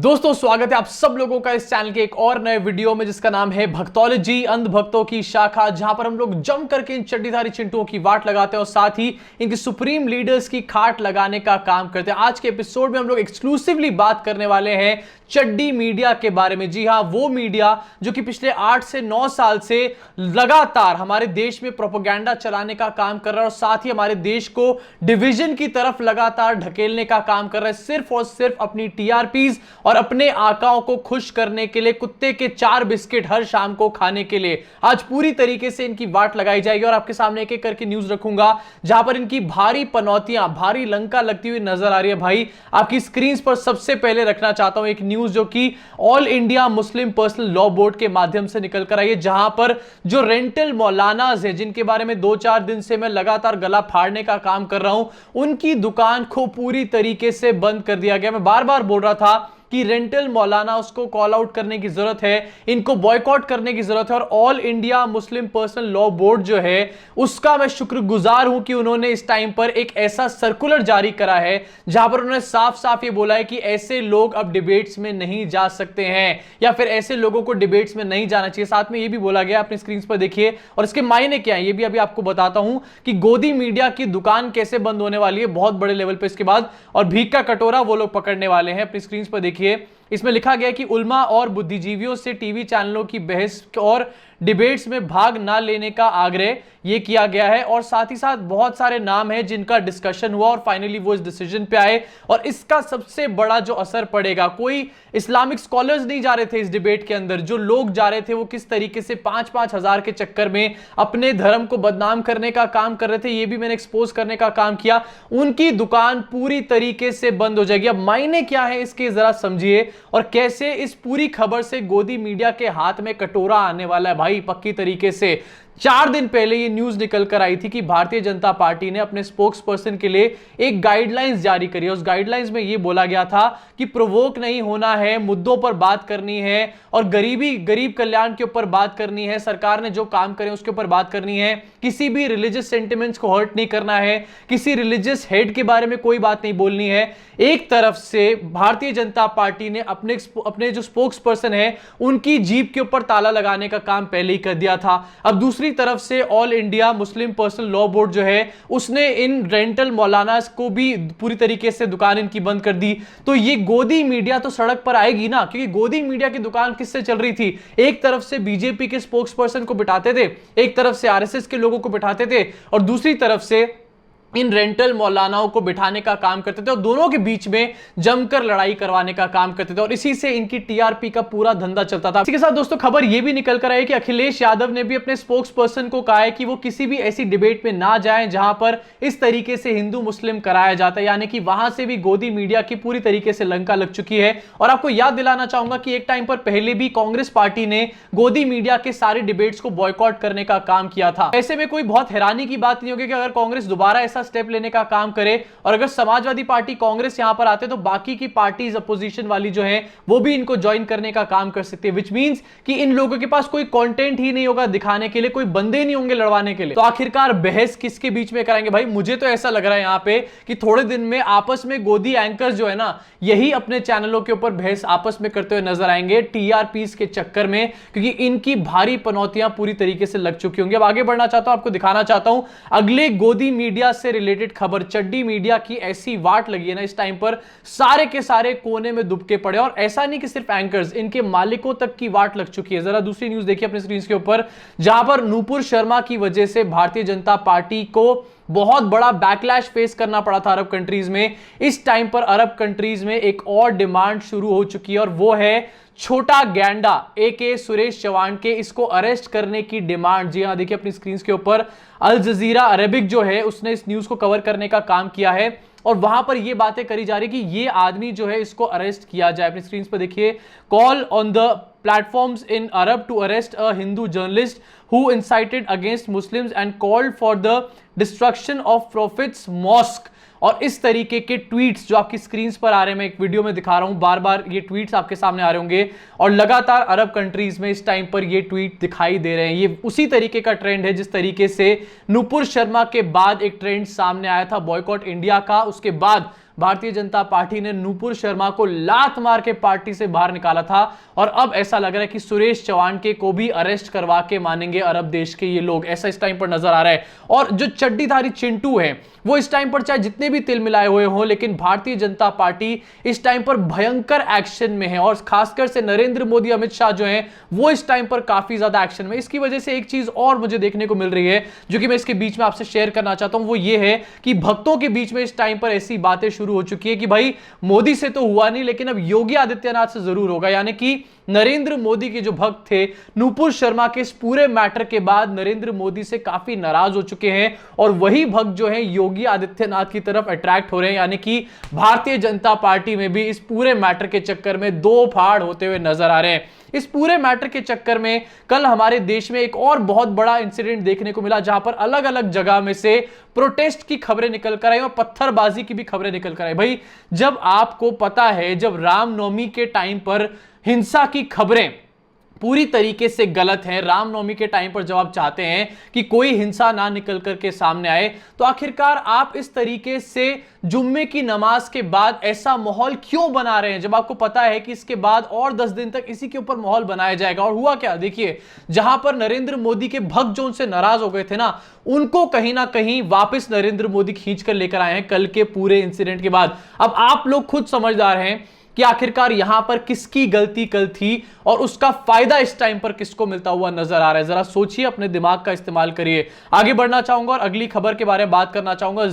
दोस्तों स्वागत है आप सब लोगों का इस चैनल के एक और नए वीडियो में जिसका नाम है भक्तोलॉजी अंध भक्तों की शाखा, जहां पर हम लोग जम करके इन चड्डीधारी चिंटुओं की वाट लगाते हैं और साथ ही इनके सुप्रीम लीडर्स की खाट लगाने का काम करते हैं। आज के एपिसोड में हम लोग एक्सक्लूसिवली बात करने वाले हैं चड्डी मीडिया के बारे में। जी हां, वो मीडिया जो कि पिछले 8 से 9 साल से लगातार हमारे देश में प्रोपेगेंडा चलाने का काम कर रहा है और साथ ही हमारे देश को डिवीजन की तरफ लगातार ढकेलने का काम कर रहा है, सिर्फ और सिर्फ अपनी टीआरपीज और अपने आकाओं को खुश करने के लिए, कुत्ते के 4 बिस्किट हर शाम को खाने के लिए। आज पूरी तरीके से इनकी वाट लगाई जाएगी और आपके सामने एक एक करके न्यूज रखूंगा जहां पर इनकी भारी पनौतियां, भारी लंका लगती हुई नजर आ रही है। भाई आपकी स्क्रीन पर सबसे पहले रखना चाहता हूं एक न्यूज जो कि all India Muslim personal law board के माध्यम से निकल कर आई है, जहां पर जो रेंटल मौलानाज है, जिनके बारे में 2-4 दिन से मैं लगातार गला फाड़ने का काम कर रहा हूं, उनकी दुकान को पूरी तरीके से बंद कर दिया गया। मैं बार बार बोल रहा था कि रेंटल मौलाना उसको कॉल आउट करने की जरूरत है, इनको बॉयकॉट करने की जरूरत है और all India Muslim personal law board जो है उसका मैं शुक्रगुजार हूं कि उन्होंने इस टाइम पर एक ऐसा सर्कुलर जारी करा है जहां पर उन्होंने साफ साफ ये बोला है कि ऐसे लोग अब डिबेट्स में नहीं जा सकते हैं या फिर ऐसे लोगों को डिबेट्स में नहीं जाना चाहिए। साथ में ये भी बोला गया, अपनी स्क्रीन पर देखिए और इसके मायने क्या है ये भी अभी आपको बताता हूं कि गोदी मीडिया की दुकान कैसे बंद होने वाली है बहुत बड़े लेवल पर इसके बाद, और भीख का कटोरा वो लोग पकड़ने वाले हैं। अपनी स्क्रीन पर देखिए, इसमें लिखा गया कि उल्मा और बुद्धिजीवियों से टीवी चैनलों की बहस और डिबेट्स में भाग ना लेने का आग्रह ये किया गया है और साथ ही साथ बहुत सारे नाम हैं जिनका डिस्कशन हुआ और फाइनली वो इस डिसीजन पे आए। और इसका सबसे बड़ा जो असर पड़ेगा, कोई इस्लामिक स्कॉलर्स नहीं जा रहे थे इस डिबेट के अंदर, जो लोग जा रहे थे वो किस तरीके से 5-5 हजार के चक्कर में अपने धर्म को बदनाम करने का काम कर रहे थे, ये भी मैंने एक्सपोज करने का काम किया। उनकी दुकान पूरी तरीके से बंद हो जाएगी। अब मायने क्या है इसके जरा समझिए और कैसे इस पूरी खबर से गोदी मीडिया के हाथ में कटोरा आने वाला है। भाई पक्की तरीके से 4 दिन पहले ये न्यूज निकल कर आई थी कि भारतीय जनता पार्टी ने अपने स्पोक्स पर्सन के लिए एक गाइडलाइंस जारी करी है। उस गाइडलाइंस में ये बोला गया था कि प्रोवोक नहीं होना है, मुद्दों पर बात करनी है और गरीब कल्याण के ऊपर बात करनी है, सरकार ने जो काम करे उसके ऊपर बात करनी है, किसी भी रिलीजियस सेंटिमेंट्स को हर्ट नहीं करना है, किसी रिलीजियस हेड के बारे में कोई बात नहीं बोलनी है। एक तरफ से भारतीय जनता पार्टी ने अपने जो स्पोक्स पर्सन है उनकी जीप के ऊपर ताला लगाने का काम पहले ही कर दिया था। अब दूसरी तरफ से all India Muslim personal law board जो है उसने इन रेंटल मौलानास को भी पूरी तरीके से दुकान इनकी बंद कर दी। तो ये गोदी मीडिया तो सड़क पर आएगी ना, क्योंकि गोदी मीडिया की दुकान किससे चल रही थी? एक तरफ से बीजेपी के स्पोक्स पर्सन को बिठाते थे, एक तरफ से आरएसएस के लोगों को बिठाते थे और दूसरी तरफ से इन रेंटल मौलानाओं को बिठाने का काम करते थे और दोनों के बीच में जमकर लड़ाई करवाने का काम करते थे और इसी से इनकी टीआरपी का पूरा धंधा चलता था। इसी के साथ दोस्तों खबर यह भी निकल कर आई कि अखिलेश यादव ने भी अपने स्पोक्स पर्सन को कहा है कि वो किसी भी ऐसी डिबेट में ना जाएं जहां पर इस तरीके से हिंदू मुस्लिम कराया जाता है, यानी कि वहां से भी गोदी मीडिया की पूरी तरीके से लंका लग चुकी है। और आपको याद दिलाना चाहूंगा कि एक टाइम पर पहले भी कांग्रेस पार्टी ने गोदी मीडिया के सारे डिबेट्स को बॉयकॉट करने का काम किया था। ऐसे में कोई बहुत हैरानी की बात नहीं होगी कि अगर कांग्रेस दोबारा ऐसा स्टेप लेने का काम करे और अगर समाजवादी पार्टी कांग्रेस यहां पर आते तो बाकी की पार्टीज अपोजिशन वाली जो है वो भी इनको ज्वाइन करने का काम कर सकती है, विच मींस कि इन लोगों के पास कोई कंटेंट ही नहीं होगा दिखाने के लिए, कोई बंदे नहीं होंगे लड़वाने के लिए। तो आखिरकार बहस किसके बीच में कराएंगे? भाई मुझे तो ऐसा लग रहा है यहां पे कि थोड़े दिन में आपस में गोदी एंकर्स जो है ना यही अपने चैनलों के ऊपर बहस आपस में करते हुए नजर आएंगे टीआरपीस के चक्कर में, क्योंकि इनकी भारी पनौतियां पूरी तरीके से लग चुकी होंगी। अब आगे बढ़ना चाहता हूं, आपको दिखाना चाहता हूं अगले गोदी मीडिया से रिलेटेड खबर। चड्डी मीडिया की ऐसी वाट लगी है ना इस टाइम पर, सारे के सारे कोने में दुबके पड़े और ऐसा नहीं कि सिर्फ एंकर्स, इनके मालिकों तक की वाट लग चुकी है। जरा दूसरी न्यूज देखिए अपनी स्क्रीन के ऊपर, जहां पर नूपुर शर्मा की वजह से भारतीय जनता पार्टी को बहुत बड़ा बैकलैश फेस करना पड़ा था अरब कंट्रीज में। इस टाइम पर अरब कंट्रीज में एक और डिमांड शुरू हो चुकी है और वो है छोटा गैंडा एके सुरेश चौहान के, इसको अरेस्ट करने की डिमांड। जी हां, देखिए अपनी स्क्रीन के ऊपर अल जजीरा अरेबिक जो है उसने इस न्यूज को कवर करने का काम किया है और वहां पर यह बातें करी जा रही कि ये आदमी जो है इसको अरेस्ट किया जाए। अपनी स्क्रीन पर देखिए, call on the platforms in Arab to arrest a Hindu journalist who incited against Muslims and called for the destruction of prophet's mosque. और इस तरीके के ट्वीट्स जो आपकी स्क्रीन पर आ रहे हैं, मैं एक वीडियो में दिखा रहा हूं, बार बार ये ट्वीट्स आपके सामने आ रहे होंगे और लगातार अरब कंट्रीज में इस टाइम पर ये ट्वीट दिखाई दे रहे हैं। ये उसी तरीके का ट्रेंड है जिस तरीके से नुपुर शर्मा के बाद एक ट्रेंड सामने आया था बॉयकॉट इंडिया का, उसके बाद भारतीय जनता पार्टी ने नूपुर शर्मा को लात मार के पार्टी से बाहर निकाला था और अब ऐसा लग रहा है कि सुरेश चौहान के को भी अरेस्ट करवा के मानेंगे अरब देश के ये लोग, ऐसा इस टाइम पर नजर आ रहा है। और जो चड्डीधारी चिंटू है वो इस टाइम पर चाहे जितने भी तिल मिलाए हुए हों, लेकिन भारतीय जनता पार्टी इस टाइम पर भयंकर एक्शन में है और खासकर से नरेंद्र मोदी, अमित शाह जो हैं वो इस टाइम पर काफी ज्यादा एक्शन में। इसकी वजह से एक चीज और मुझे देखने को मिल रही है जो कि मैं इसके बीच में आपसे शेयर करना चाहता हूं, वो ये है कि भक्तों के बीच में इस टाइम पर ऐसी बातें शुरू हो चुकी है कि भाई मोदी से तो हुआ नहीं लेकिन अब योगी आदित्यनाथ से जरूर होगा। यानी कि नरेंद्र मोदी के जो भक्त थे नूपुर शर्मा के इस पूरे मैटर के बाद नरेंद्र मोदी से काफी नाराज हो चुके हैं और वही भक्त जो है योगी आदित्यनाथ की तरफ अट्रैक्ट हो रहे हैं। यानी कि भारतीय जनता पार्टी में भी इस पूरे मैटर के चक्कर में दो फाड़ होते हुए नजर आ रहे हैं। इस पूरे मैटर के चक्कर में कल हमारे देश में एक और बहुत बड़ा इंसिडेंट देखने को मिला जहां पर अलग अलग जगह में से प्रोटेस्ट की खबरें निकल कर आई और पत्थरबाजी की भी खबरें निकल कर आई। भाई जब आपको पता है जब रामनवमी के टाइम पर हिंसा की खबरें पूरी तरीके से गलत हैं, रामनवमी के टाइम पर जब आप चाहते हैं कि कोई हिंसा ना निकल करके सामने आए तो आखिरकार आप इस तरीके से जुम्मे की नमाज के बाद ऐसा माहौल क्यों बना रहे हैं जब आपको पता है कि इसके बाद और 10 दिन तक इसी के ऊपर माहौल बनाया जाएगा। और हुआ क्या, देखिए जहां पर नरेंद्र मोदी के भक्त जो उनसे नाराज हो गए थे ना, उनको कहीं ना कहीं वापस नरेंद्र मोदी खींच कर लेकर आए हैं कल के पूरे इंसिडेंट के बाद। अब आप लोग खुद समझदार हैं कि आखिरकार यहां पर किसकी गलती कल थी और उसका फायदा इस टाइम पर किसको मिलता हुआ नजर आ रहा है। जरा सोचिए, अपने दिमाग का इस्तेमाल करिए। आगे बढ़ना चाहूंगा और अगली खबर के बारे में बात करना चाहूंगा।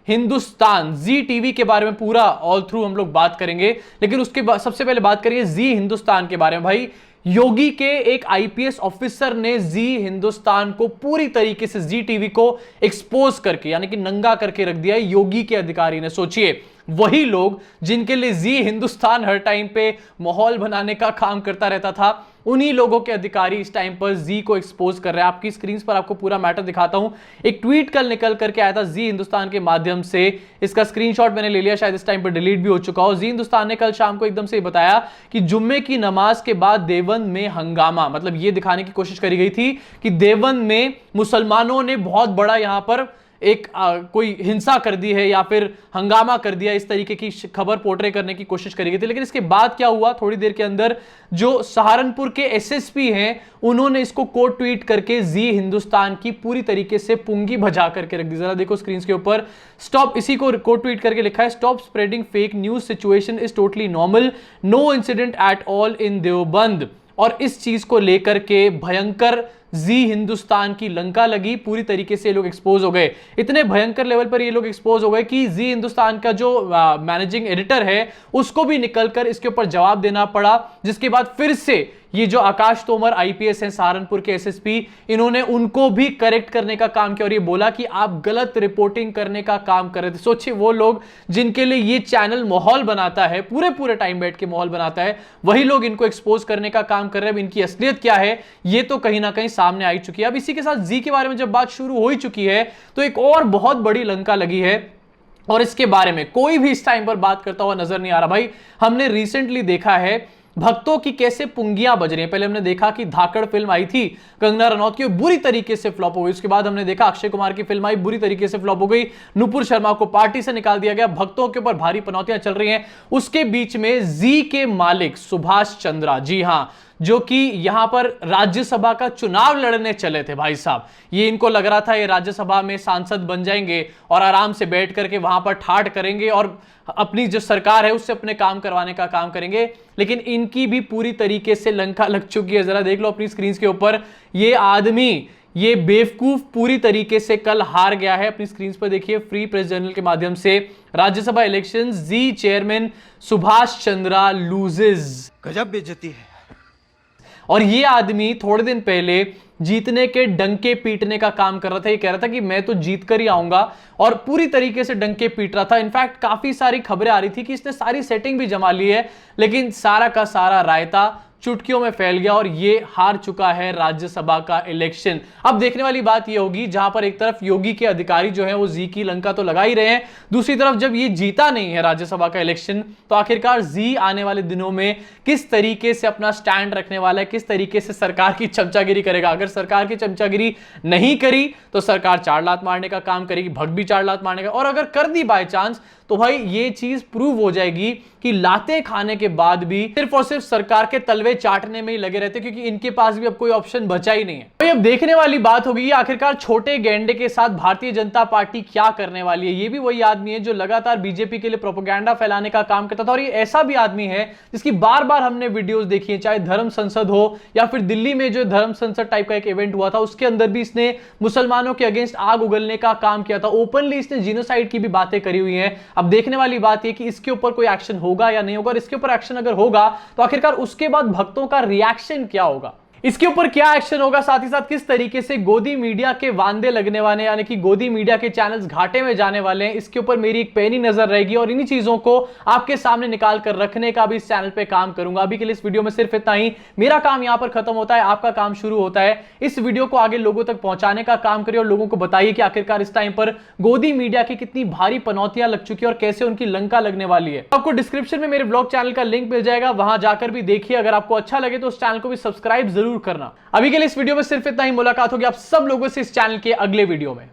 हिंदुस्तान, जी टीवी के बारे में पूरा ऑल थ्रू हम लोग बात करेंगे, लेकिन उसके बाद सबसे पहले बात करिए जी हिंदुस्तान के बारे में। भाई योगी के एक आईपीएस ऑफिसर ने जी हिंदुस्तान को पूरी तरीके से, जी टीवी को एक्सपोज करके यानी कि नंगा करके रख दिया है योगी के अधिकारी ने। सोचिए वही लोग जिनके लिए जी हिंदुस्तान हर टाइम पे माहौल बनाने का काम करता रहता था, उन्हीं लोगों के अधिकारी इस टाइम पर जी को एक्सपोज कर रहे हैं। आपकी स्क्रीन पर आपको पूरा मैटर दिखाता हूं। एक ट्वीट कल निकल करके आया था जी हिंदुस्तान के माध्यम से, इसका स्क्रीनशॉट मैंने ले लिया, शायद इस टाइम पर डिलीट भी हो चुका हो। जी हिंदुस्तान ने कल शाम को एकदम से बताया कि जुम्मे की नमाज के बाद देवबंद में हंगामा, मतलब यह दिखाने की कोशिश करी गई थी कि देवबंद में मुसलमानों ने बहुत बड़ा यहां पर एक कोई हिंसा कर दी है या फिर हंगामा कर दिया, इस तरीके की खबर पोर्ट्रे करने की कोशिश करी गई थी। लेकिन इसके बाद क्या हुआ, थोड़ी देर के अंदर जो सहारनपुर के एसएसपी हैं उन्होंने इसको कोट ट्वीट करके जी हिंदुस्तान की पूरी तरीके से पुंगी भजा करके रख दी। जरा देखो स्क्रीन के ऊपर, स्टॉप, इसी को कोट ट्वीट करके लिखा है, stop spreading fake news, situation is totally normal, no incident at all in Deoband. और इस चीज को लेकर के भयंकर जी हिंदुस्तान की लंका लगी, पूरी तरीके से ये लोग एक्सपोज हो गए। इतने भयंकर लेवल पर ये लोग एक्सपोज हो गए कि जी हिंदुस्तान का जो मैनेजिंग एडिटर है उसको भी निकलकर इसके ऊपर जवाब देना पड़ा, जिसके बाद फिर से ये जो आकाश तोमर आईपीएस हैं सहारनपुर के एसएसपी, इन्होंने उनको भी करेक्ट करने का काम किया और ये बोला कि आप गलत रिपोर्टिंग करने का काम कर रहे थे। सोचिए वो लोग जिनके लिए ये चैनल माहौल बनाता है, पूरे टाइम बैठ के माहौल बनाता है, वही लोग इनको एक्सपोज करने का काम कर रहे हैं। इनकी असलियत क्या है ये तो कहीं ना कहीं सामने आई चुकी है। अब इसी के साथ जी के बारे में जब बात शुरू हो ही चुकी है तो एक और बहुत बड़ी लंका लगी है और इसके बारे में कोई भी इस टाइम पर बात करता हुआ नजर नहीं आ रहा। भाई हमने रिसेंटली देखा है भक्तों की कैसे पुंगियां बज रही हैं। पहले हमने देखा कि धाकड़ फिल्म आई थी कंगना रनौत की, बुरी तरीके से फ्लॉप हो गई। उसके बाद हमने देखा अक्षय कुमार की फिल्म आई, बुरी तरीके से फ्लॉप हो गई। नूपुर शर्मा को पार्टी से निकाल दिया गया, भक्तों के ऊपर भारी पनौतियां चल रही हैं। उसके बीच में जी के मालिक सुभाष चंद्रा, जी हां, जो कि यहां पर राज्यसभा का चुनाव लड़ने चले थे। भाई साहब ये इनको लग रहा था ये राज्यसभा में सांसद बन जाएंगे और आराम से बैठ करके वहां पर ठाठ करेंगे और अपनी जो सरकार है उससे अपने काम करवाने का काम करेंगे, लेकिन इनकी भी पूरी तरीके से लंका लग चुकी है। जरा देख लो अपनी स्क्रीन के ऊपर, ये आदमी, ये बेवकूफ पूरी तरीके से कल हार गया है। अपनी स्क्रीन पर देखिए, फ्री प्रेस जर्नल के माध्यम से राज्यसभा इलेक्शन, जी चेयरमैन सुभाष चंद्रा लूजेस। गजब बेइज्जती है। और ये आदमी थोड़े दिन पहले जीतने के डंके पीटने का काम कर रहा था। ये कह रहा था कि मैं तो जीत कर ही आऊंगा और पूरी तरीके से डंके पीट रहा था। इनफैक्ट काफी सारी खबरें आ रही थी कि इसने सारी सेटिंग भी जमा ली है, लेकिन सारा का सारा रायता चुटकियों में फैल गया और ये हार चुका है राज्यसभा का इलेक्शन। अब देखने वाली बात ये होगी, जहां पर एक तरफ योगी के अधिकारी जो हैं वो जी की लंका तो लगा ही रहे हैं, दूसरी तरफ जब ये जीता नहीं है राज्यसभा का इलेक्शन तो आखिरकार जी आने वाले दिनों में किस तरीके से अपना स्टैंड रखने वाला है, किस तरीके से सरकार की चमचागिरी करेगा। अगर सरकार की चमचागिरी नहीं करी तो सरकार चार लात मारने का काम करेगी, भग भी चार लात मारने का, और अगर कर दी बाय चांस तो भाई ये चीज प्रूव हो जाएगी कि लाते खाने के बाद भी सिर्फ और सिर्फ सरकार के तलवे चाटने में ही लगे रहते, क्योंकि इनके पास भी अब कोई ऑप्शन बचा ही नहीं है। तो अब देखने वाली बात होगी आखिरकार छोटे गैंडे के साथ भारतीय जनता पार्टी क्या करने वाली है। ये भी वही आदमी है जो लगातार बीजेपी के लिए प्रोपेगेंडा फैलाने का काम करता था, और ये ऐसा भी आदमी है जिसकी बार बार हमने वीडियोस देखी है, चाहे धर्म संसद हो या फिर दिल्ली में जो धर्म संसद टाइप का एक इवेंट हुआ था, उसके अंदर भी इसने मुसलमानों के अगेंस्ट आग उगलने का काम किया था। ओपनली इसने जीनोसाइड की भी बातें करी हुई हैं। अब देखने वाली बात यह कि इसके ऊपर कोई एक्शन होगा या नहीं होगा, और इसके ऊपर एक्शन अगर होगा तो आखिरकार उसके बाद भक्तों का रिएक्शन क्या होगा, इसके ऊपर क्या एक्शन होगा, साथ ही साथ किस तरीके से गोदी मीडिया के वांदे लगने वाले, यानी कि गोदी मीडिया के चैनल्स घाटे में जाने वाले हैं, इसके ऊपर मेरी एक पैनी नजर रहेगी और इन्हीं चीजों को आपके सामने निकाल कर रखने का भी इस चैनल पे काम करूंगा। अभी के लिए इस वीडियो में सिर्फ इतना ही। मेरा काम यहां पर खत्म होता है, आपका काम शुरू होता है। इस वीडियो को आगे लोगों तक पहुंचाने का काम करिए और लोगों को बताइए कि आखिरकार इस टाइम पर गोदी मीडिया की कितनी भारी पनौतियां लग चुकी है और कैसे उनकी लंका लगने वाली है। आपको डिस्क्रिप्शन में मेरे ब्लॉग चैनल का लिंक मिल जाएगा, वहां जाकर भी देखिए। अगर आपको अच्छा लगे तो उस चैनल को भी सब्सक्राइब जरूर करना। अभी के लिए इस वीडियो में सिर्फ इतना ही। मुलाकात होगी आप सब लोगों से इस चैनल के अगले वीडियो में।